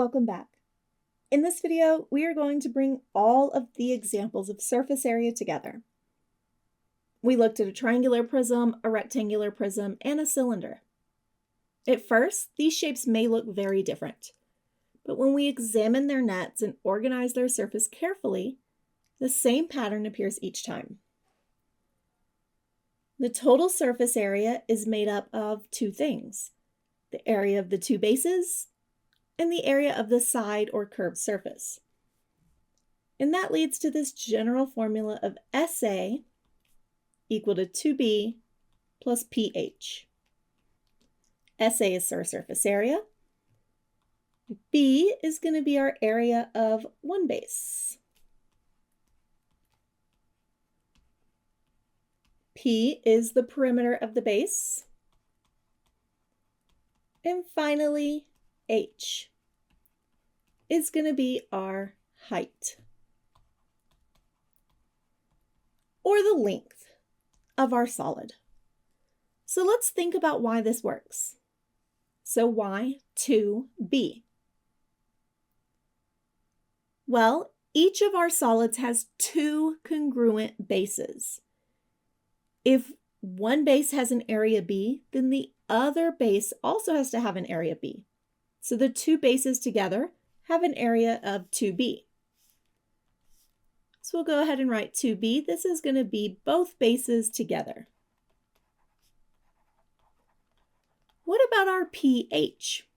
Welcome back. In this video, we are going to bring all of the examples of surface area together. We looked at a triangular prism, a rectangular prism, and a cylinder. At first, these shapes may look very different, but when we examine their nets and organize their surface carefully, the same pattern appears each time. The total surface area is made up of two things: the area of the two bases and the area of the side or curved surface. And that leads to this general formula of SA equal to 2B plus PH. SA is our surface area. B is going to be our area of one base. P is the perimeter of the base. And finally, H is going to be our height, or the length of our solid. So let's think about why this works. So why 2B? Well, each of our solids has two congruent bases. If one base has an area B, then the other base also has to have an area B. So the two bases together have an area of 2B. So we'll go ahead and write 2B. This is going to be both bases together. What about our pH?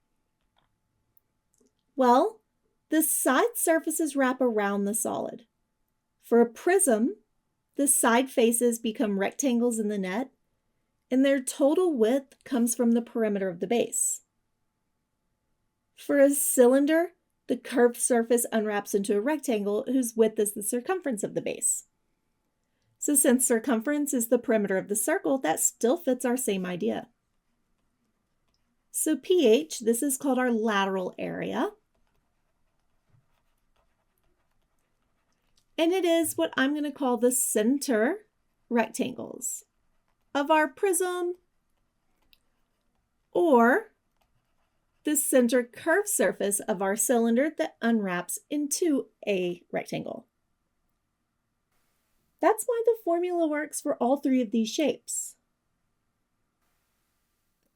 Well, the side surfaces wrap around the solid. For a prism, the side faces become rectangles in the net, and their total width comes from the perimeter of the base. For a cylinder, the curved surface unwraps into a rectangle whose width is the circumference of the base. So since circumference is the perimeter of the circle, that still fits our same idea. So pH, this is called our lateral area. And it is what I'm going to call the center rectangles of our prism, or the center curved surface of our cylinder that unwraps into a rectangle. That's why the formula works for all three of these shapes.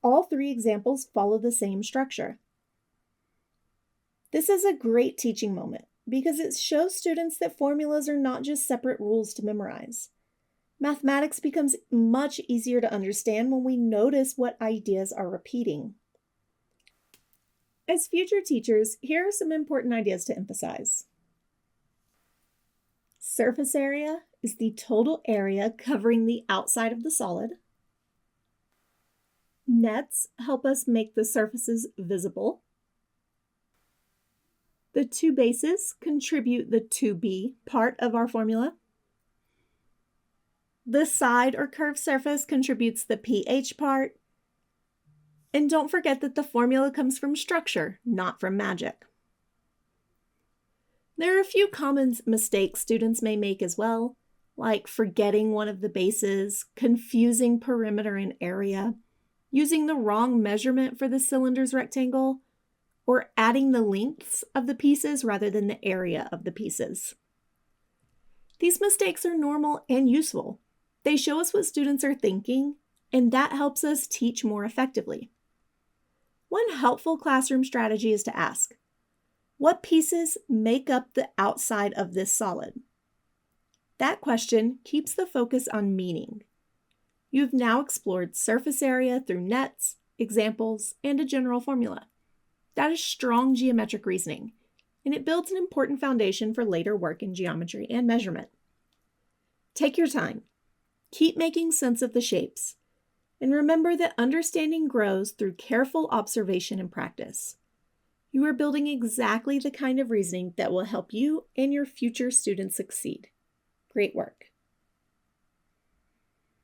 All three examples follow the same structure. This is a great teaching moment because it shows students that formulas are not just separate rules to memorize. Mathematics becomes much easier to understand when we notice what ideas are repeating. As future teachers, here are some important ideas to emphasize. Surface area is the total area covering the outside of the solid. Nets help us make the surfaces visible. The two bases contribute the 2B part of our formula. The side or curved surface contributes the pH part. And don't forget that the formula comes from structure, not from magic. There are a few common mistakes students may make as well, like forgetting one of the bases, confusing perimeter and area, using the wrong measurement for the cylinder's rectangle, or adding the lengths of the pieces rather than the area of the pieces. These mistakes are normal and useful. They show us what students are thinking, and that helps us teach more effectively. One helpful classroom strategy is to ask, what pieces make up the outside of this solid? That question keeps the focus on meaning. You've now explored surface area through nets, examples, and a general formula. That is strong geometric reasoning, and it builds an important foundation for later work in geometry and measurement. Take your time. Keep making sense of the shapes. And remember that understanding grows through careful observation and practice. You are building exactly the kind of reasoning that will help you and your future students succeed. Great work.